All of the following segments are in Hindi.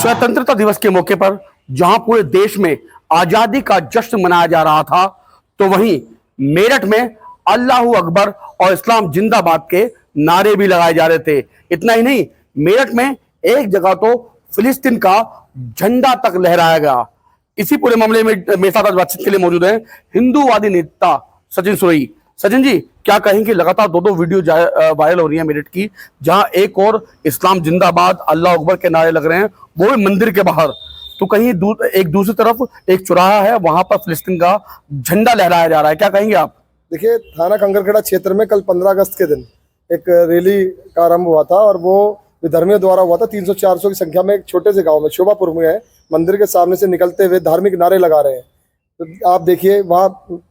स्वतंत्रता दिवस के मौके पर जहां पूरे देश में आजादी का जश्न मनाया जा रहा था, तो वहीं मेरठ में अल्लाहू अकबर और इस्लाम जिंदाबाद के नारे भी लगाए जा रहे थे। इतना ही नहीं, मेरठ में एक जगह तो फिलिस्तीन का झंडा तक लहराया गया। इसी पूरे मामले में मेरे साथ आज बातचीत के लिए मौजूद हैं हिंदूवादी नेता सचिन सुरई। सचिन जी, क्या कहेंगे? लगातार दो वीडियो वायरल हो रही है मेरठ की, जहां एक और इस्लाम जिंदाबाद अल्लाह अकबर के नारे लग रहे हैं, वो भी मंदिर के बाहर, तो कहीं एक दूसरी तरफ एक चौराहा है, वहां पर फिलिस्तीन का झंडा लहराया जा रहा है। क्या कहेंगे आप? देखिए, थाना कंकरखेड़ा क्षेत्र में कल 15 अगस्त के दिन एक रैली का आरंभ हुआ था और वो विधर्मियों द्वारा हुआ था। 300-400 की संख्या में एक छोटे से गांव में शोभापुर में है, मंदिर के सामने से निकलते हुए धार्मिक नारे लगा रहे हैं। तो आप देखिए, वहाँ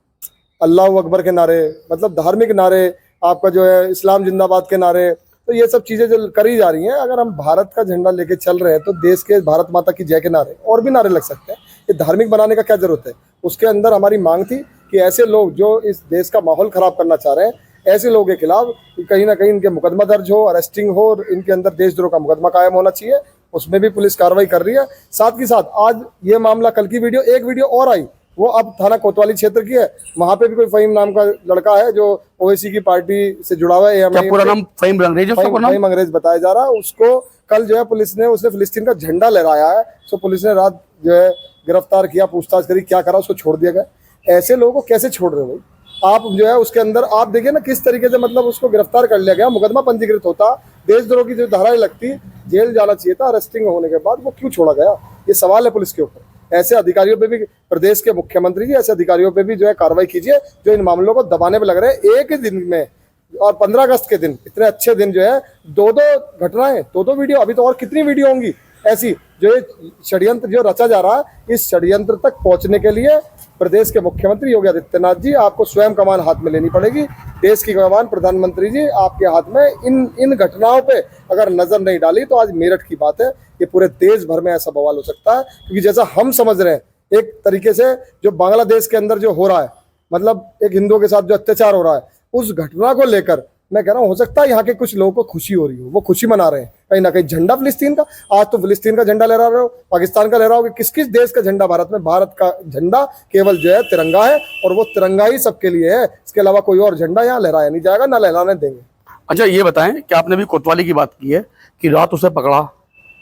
अल्लाह अकबर के नारे, मतलब धार्मिक नारे, आपका जो है इस्लाम जिंदाबाद के नारे, तो ये सब चीज़ें जो करी जा रही हैं। अगर हम भारत का झंडा लेके चल रहे हैं तो देश के भारत माता की जय के नारे और भी नारे लग सकते हैं। ये धार्मिक बनाने का क्या जरूरत है? उसके अंदर हमारी मांग थी कि ऐसे लोग जो इस देश का माहौल खराब करना चाह रहे हैं, ऐसे लोगों के खिलाफ कहीं ना कहीं इनके मुकदमा दर्ज हो, अरेस्टिंग हो, और इनके अंदर देशद्रोह का मुकदमा कायम होना चाहिए। उसमें भी पुलिस कार्रवाई कर रही है। साथ ही साथ आज ये मामला, कल की वीडियो, एक वीडियो और आई, वो अब थाना कोतवाली क्षेत्र की है। वहाँ पे भी कोई फहीम नाम का लड़का है जो ओवैसी की पार्टी से जुड़ा हुआ है। क्या पूरा नाम फहीम अंग्रेज बताया जा रहा है। उसको कल जो है पुलिस ने, उसने फिलिस्तीन का झंडा लहराया है, तो पुलिस ने रात जो है गिरफ्तार किया, पूछताछ करी, क्या करा, उसको छोड़ दिया गया। ऐसे लोगों को कैसे छोड़ रहे हो भाई आप? जो है उसके अंदर आप देखिए ना किस तरीके से, मतलब उसको गिरफ्तार कर लिया गया, मुकदमा पंजीकृत होता, देशद्रोह की जो धाराएं लगती, जेल जाना चाहिए था। अरेस्टिंग होने के बाद वो क्यों छोड़ा गया? ये सवाल है पुलिस के ऊपर। ऐसे अधिकारियों पे भी, प्रदेश के मुख्यमंत्री जी, ऐसे अधिकारियों पे भी जो है कार्रवाई कीजिए जो इन मामलों को दबाने पे लग रहे हैं। एक ही दिन में, और 15 अगस्त के दिन, इतने अच्छे दिन जो है, दो घटनाएं, दो वीडियो, अभी तो और कितनी वीडियो होंगी ऐसी, जो ये षड्यंत्र जो रचा जा रहा है, इस षड्यंत्र तक पहुंचने के लिए प्रदेश के मुख्यमंत्री योगी आदित्यनाथ जी, आपको स्वयं कमान हाथ में लेनी पड़ेगी। देश की कमान प्रधानमंत्री जी आपके हाथ में। इन घटनाओं पे अगर नजर नहीं डाली तो आज मेरठ की बात है, ये पूरे देश भर में ऐसा बवाल हो सकता है। क्योंकि जैसा हम समझ रहे हैं एक तरीके से, जो बांग्लादेश के अंदर जो हो रहा है, मतलब एक हिंदुओं के साथ जो अत्याचार हो रहा है, उस घटना को लेकर मैं कह रहा हूँ, हो सकता है यहाँ के कुछ लोगों को खुशी हो रही हो, वो खुशी मना रहे हैं कहीं ना कहीं। झंडा फिलिस्तीन का, आज तो फिलिस्तीन का झंडा लहरा रहे हो, पाकिस्तान का लहराओगे, किस किस देश का झंडा भारत में? भारत का झंडा केवल जो है तिरंगा है, और वो तिरंगा ही सबके लिए है। इसके अलावा कोई और झंडा यहाँ लहराया नहीं जाएगा, ना लहराने देंगे। अच्छा, ये बताएं कि आपने भी कोतवाली की बात की है कि रात उसे पकड़ा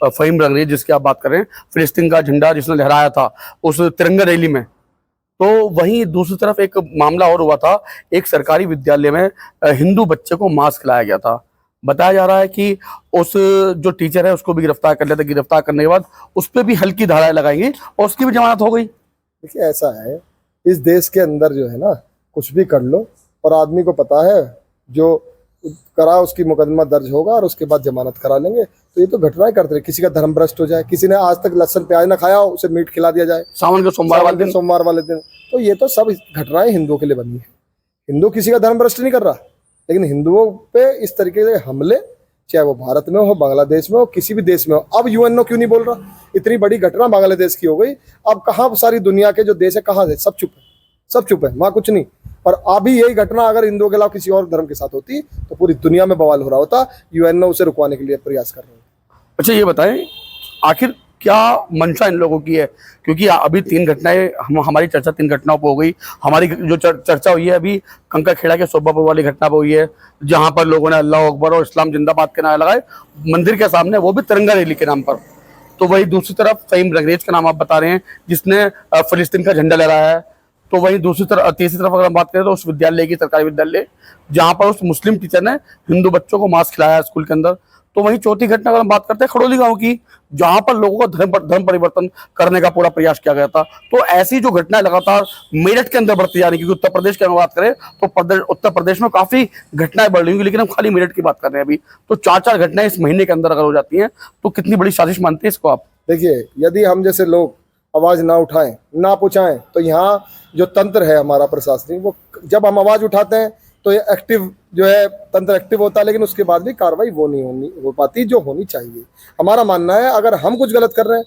फहीम अंग्रेज, जिसकी आप बात कर रहे हैं, फिलिस्तीन का झंडा जिसने लहराया था उस तिरंगा रैली में, तो वहीं दूसरी तरफ एक मामला और हुआ था। एक सरकारी विद्यालय में हिंदू बच्चे को मांस खिलाया गया था। बताया जा रहा है कि उस जो टीचर है उसको भी गिरफ्तार कर लिया था। गिरफ्तार करने के बाद उस पर भी हल्की धाराएं लगाएंगी और उसकी भी जमानत हो गई। देखिए, ऐसा है इस देश के अंदर जो है ना, कुछ भी कर लो, और आदमी को पता है जो करा उसकी मुकदमा दर्ज होगा और उसके बाद जमानत करा लेंगे। तो ये तो घटनाएं करते रहे। किसी का धर्म भ्रष्ट हो जाए, किसी ने आज तक लहसुन प्याज ना खाया हो, उसे मीट खिला दिया जाए सावन के सोमवार वाले दिन। तो ये तो सब घटनाएं हिंदुओं के लिए बनी है। हिंदू किसी का धर्म भ्रष्ट नहीं कर रहा, लेकिन हिंदुओं पे इस तरीके से हमले, चाहे वो भारत में हो, बांग्लादेश में हो, किसी भी देश में हो। अब यूएनओ क्यों नहीं बोल रहा? इतनी बड़ी घटना बांग्लादेश की हो गई, अब कहाँ सारी दुनिया के जो देश है, कहाँ से? सब चुप है, सब चुप है, वहाँ कुछ नहीं। और अभी यही घटना अगर हिंदुओं के अलावा किसी और धर्म के साथ होती तो पूरी दुनिया में बवाल हो रहा होता। यूएनओ उसे रुकवाने के लिए प्रयास कर रहे हैं। अच्छा, ये बताएं आखिर क्या मंशा इन लोगों की है? क्योंकि अभी 3 घटनाएं, हमारी चर्चा 3 घटनाओं पर हो गई। हमारी जो चर्चा हुई है अभी कंकरखेड़ा के शोभापुर वाली घटना पर हुई है, जहां पर लोगों ने अल्लाह अकबर और इस्लाम जिंदाबाद के नारे लगाए मंदिर के सामने, वो भी तिरंगा रैली के नाम पर। तो वही दूसरी तरफ फहीम अंग्रेज का नाम आप बता रहे हैं, जिसने फिलिस्तीन का झंडा लहराया है। तो वहीं दूसरी तरफ, तीसरी तरफ अगर हम बात करें तो उस विद्यालय की, सरकारी विद्यालय, जहां पर उस मुस्लिम टीचर ने हिंदू बच्चों को मांस खिलाया स्कूल के अंदर। तो वहीं चौथी घटना अगर हम बात करते हैं खड़ोली गांव की, जहां पर लोगों का धर्म परिवर्तन करने का पूरा प्रयास किया गया था। तो ऐसी जो घटनाएं लगातार मेरठ के अंदर बढ़ती जा रही, क्योंकि उत्तर प्रदेश की अगर बात करें तो उत्तर प्रदेश में काफी घटनाएं बढ़ रही होंगी, लेकिन हम खाली मेरठ की बात कर रहे हैं अभी। तो 4-4 घटनाएं इस महीने के अंदर अगर हो जाती हैं तो कितनी बड़ी साजिश मानते हैं इसको आप? देखिए, यदि हम जैसे लोग आवाज ना उठाएं, ना पूछाएं, तो यहाँ जो तंत्र है हमारा प्रशासनिक, वो जब हम आवाज उठाते हैं तो ये एक्टिव जो है तंत्र एक्टिव होता है, लेकिन उसके बाद भी कार्रवाई वो नहीं हो पाती जो होनी चाहिए। हमारा मानना है अगर हम कुछ गलत कर रहे हैं,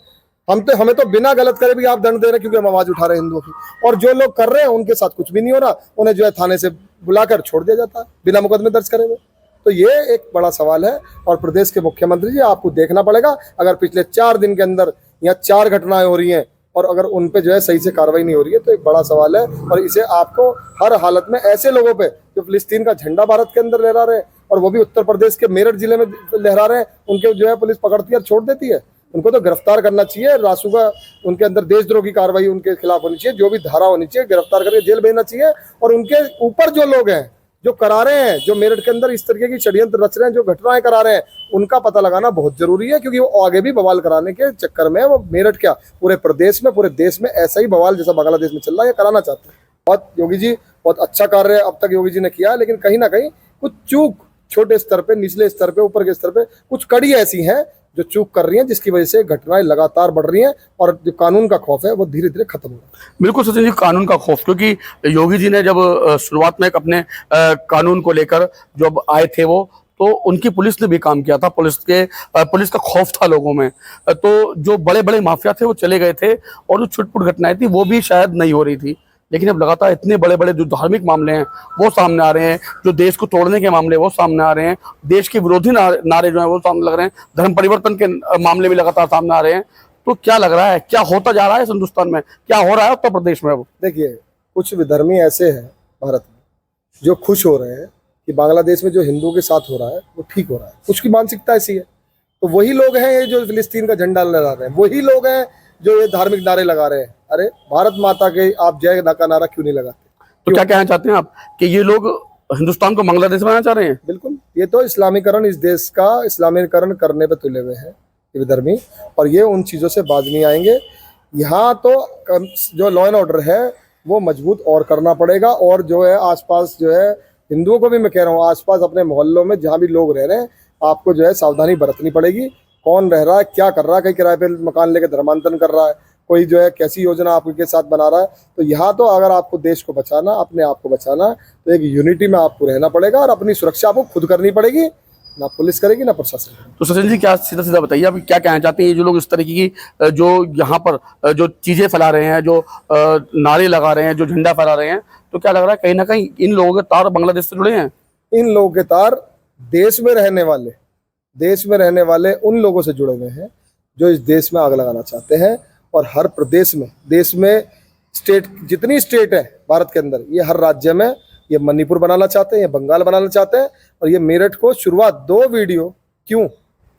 हमें तो बिना गलत करे भी आप दंड दे रहे हैं, क्योंकि हम आवाज उठा रहे हैं हिंदुओं की। और जो लोग कर रहे हैं उनके साथ कुछ भी नहीं हो रहा, उन्हें जो है थाने से बुलाकर छोड़ दिया जाता है बिना मुकदमे दर्ज करे हुए। तो ये एक बड़ा सवाल है। और प्रदेश के मुख्यमंत्री जी, आपको देखना पड़ेगा, अगर पिछले 4 दिन के अंदर यहाँ 4 घटनाएं हो रही हैं और अगर उन पे जो है सही से कार्रवाई नहीं हो रही है, तो एक बड़ा सवाल है। और इसे आपको हर हालत में ऐसे लोगों पे जो फिलिस्तीन का झंडा भारत के अंदर लहरा रहे हैं और वो भी उत्तर प्रदेश के मेरठ जिले में लहरा रहे हैं, उनके जो है पुलिस पकड़ती है और छोड़ देती है। उनको तो गिरफ्तार करना चाहिए, रासुका उनके अंदर देशद्रोह की कार्रवाई उनके खिलाफ होनी चाहिए, जो भी धारा होनी चाहिए गिरफ्तार करके जेल भेजना चाहिए। और उनके ऊपर जो लोग हैं जो करा रहे हैं, जो मेरठ के अंदर इस तरीके की षड्यंत्र रच रहे हैं, जो घटनाएं करा रहे हैं, उनका पता लगाना बहुत जरूरी है, क्योंकि वो आगे भी बवाल कराने के चक्कर में, वो मेरठ क्या पूरे प्रदेश में, पूरे देश में ऐसा ही बवाल जैसा बांग्लादेश में चल रहा है कराना चाहते हैं। बहुत योगी जी बहुत अच्छा कार्य अब तक योगी जी ने किया, लेकिन कहीं ना कहीं कुछ चूक छोटे स्तर पे, निचले स्तर पे, ऊपर के स्तर पे कुछ कड़ी ऐसी हैं जो चूक कर रही हैं, जिसकी वजह से घटनाएं लगातार बढ़ रही हैं और जो कानून का खौफ है वो धीरे धीरे खत्म हो रहा है। बिल्कुल सचिन जी, कानून का खौफ, क्योंकि योगी जी ने जब शुरुआत में एक अपने कानून को लेकर जब आए थे वो, तो उनकी पुलिस ने भी काम किया था, पुलिस का खौफ था लोगों में। तो जो बड़े बड़े माफिया थे वो चले गए थे और जो छुटपुट घटनाएं थी वो भी शायद नहीं हो रही थी। लेकिन अब लगातार इतने बड़े बड़े जो धार्मिक मामले हैं वो सामने आ रहे हैं, जो देश को तोड़ने के मामले वो सामने आ रहे हैं, देश के विरोधी नारे जो हैं वो सामने लग रहे हैं, धर्म परिवर्तन के मामले भी लगातार सामने आ रहे हैं। तो क्या लग रहा है, क्या होता जा रहा है हिंदुस्तान में, क्या हो रहा है उत्तर प्रदेश में? अब देखिए, कुछ विधर्मी ऐसे हैं भारत में जो खुश हो रहे हैं कि बांग्लादेश में जो हिंदुओं के साथ हो रहा है वो ठीक हो रहा है। कुछ की मानसिकता ऐसी है। तो वही लोग हैं ये जो फिलिस्तीन का झंडा लहरा रहे हैं, वही लोग हैं जो ये धार्मिक नारे लगा रहे हैं। अरे भारत माता के आप जय का नारा क्यों नहीं लगाते? तो क्या कहना चाहते हैं आप कि ये लोग हिंदुस्तान को बांग्लादेश बनाना चाह रहे हैं? बिल्कुल, ये तो इस्लामीकरण, इस देश का इस्लामीकरण करने पे तुले हुए हैं ये विधर्मी, और ये उन चीज़ों से बाज नहीं आएंगे। यहाँ तो जो लॉ एंड ऑर्डर है वो मजबूत और करना पड़ेगा। और जो है आसपास जो है हिंदुओं को भी मैं कह रहा हूँ, आसपास अपने मोहल्लों में जहाँ भी लोग रह रहे हैं, आपको जो है सावधानी बरतनी पड़ेगी। कौन रह रहा है, क्या कर रहा है, कहीं किराए पे मकान लेके धर्मांतरण कर रहा है, कोई जो है कैसी योजना आपके साथ बना रहा है। तो यहाँ तो अगर आपको देश को बचाना, अपने आप को बचाना, तो एक यूनिटी में आपको रहना पड़ेगा और अपनी सुरक्षा आपको खुद करनी पड़ेगी, ना पुलिस करेगी ना प्रशासन। तो सचिन जी, क्या सीधा सीधा बताइए आप क्या कहना चाहते हैं? ये जो लोग इस तरीके की जो यहाँ पर जो चीजें फैला रहे हैं, जो नारे लगा रहे हैं, जो झंडा फैला रहे हैं, तो क्या लग रहा है कहीं ना कहीं इन लोगों के तार बांग्लादेश से जुड़े हैं? इन लोगों के तार देश में रहने वाले उन लोगों से जुड़े हुए हैं जो इस देश में आग लगाना चाहते हैं। और हर प्रदेश में, देश में स्टेट, जितनी स्टेट है भारत के अंदर, ये हर राज्य में ये मणिपुर बनाना चाहते हैं, ये बंगाल बनाना चाहते हैं। और ये मेरठ को शुरुआत 2 वीडियो, क्यों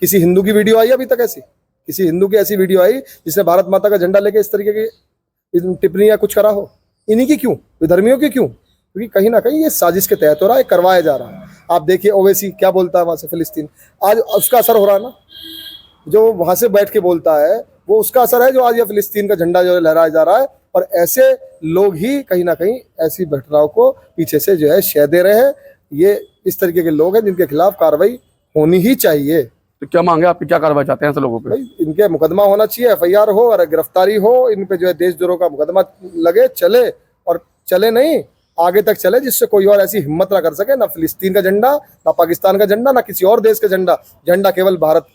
किसी हिंदू की वीडियो आई अभी तक ऐसी? किसी हिंदू की ऐसी वीडियो आई जिसने भारत माता का झंडा लेके इस तरीके की टिप्पणी या कुछ करा हो? इन्हीं की क्यों, विधर्मियों की क्यों? क्योंकि कहीं ना कहीं ये साजिश के तहत हो रहा है, करवाया जा रहा है। आप देखिए ओवैसी क्या बोलता है वहां से फिलिस्तीन, आज उसका असर हो रहा है ना, जो वहां से बैठ के बोलता है वो उसका असर है, जो आज ये फिलिस्तीन का झंडा जो लहराया जा रहा है। और ऐसे लोग ही कहीं ना कहीं ऐसी घटनाओं को पीछे से जो है शह दे रहे हैं। ये इस तरीके के लोग हैं जिनके खिलाफ कार्रवाई होनी ही चाहिए। तो क्या मांगे आपकी, क्या कार्रवाई चाहते हैं ऐसे लोगों पे? भाई इनके मुकदमा होना चाहिए, FIR हो और गिरफ्तारी हो, इन पे जो है देशद्रोह का मुकदमा लगे, चले, और चले नहीं आगे तक चले, जिससे कोई और ऐसी हिम्मत ना कर सके, ना फिलिस्तीन का झंडा, ना पाकिस्तान का झंडा, ना किसी और देश का झंडा। झंडा केवल भारत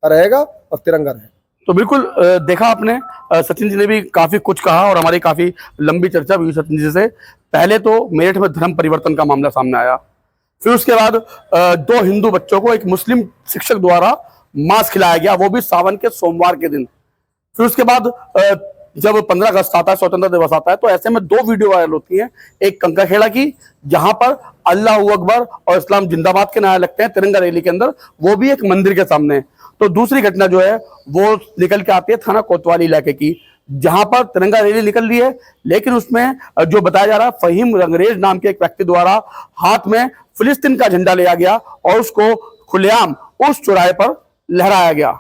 का रहेगा और तिरंगा रहेगा। तो बिल्कुल देखा आपने, सचिन जी ने भी काफी कुछ कहा और हमारी काफी लंबी चर्चा भी हुई सचिन जी से। पहले तो मेरठ में धर्म परिवर्तन का मामला सामने आया, फिर उसके बाद 2 हिंदू बच्चों को एक मुस्लिम शिक्षक द्वारा मांस खिलाया गया, वो भी सावन के सोमवार के दिन। फिर उसके बाद जब 15 अगस्त आता है, स्वतंत्रता दिवस आता है, तो ऐसे में 2 वीडियो वायरल होती हैं। एक कंकाखेड़ा की, जहां पर अल्लाह अकबर और इस्लाम जिंदाबाद के नारे लगते हैं तिरंगा रैली के अंदर, वो भी एक मंदिर के सामने। तो दूसरी घटना जो है वो निकल के आती है थाना कोतवाली इलाके की, जहां पर तिरंगा रैली निकल रही है, लेकिन उसमें जो बताया जा रहा है फहीम रंगरेज नाम के एक व्यक्ति द्वारा हाथ में फिलिस्तीन का झंडा लिया गया और उसको खुलेआम उस चौराहे पर लहराया गया।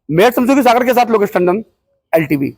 मैं समझू कि सागर के साथ लोकेश टंडन, LTV।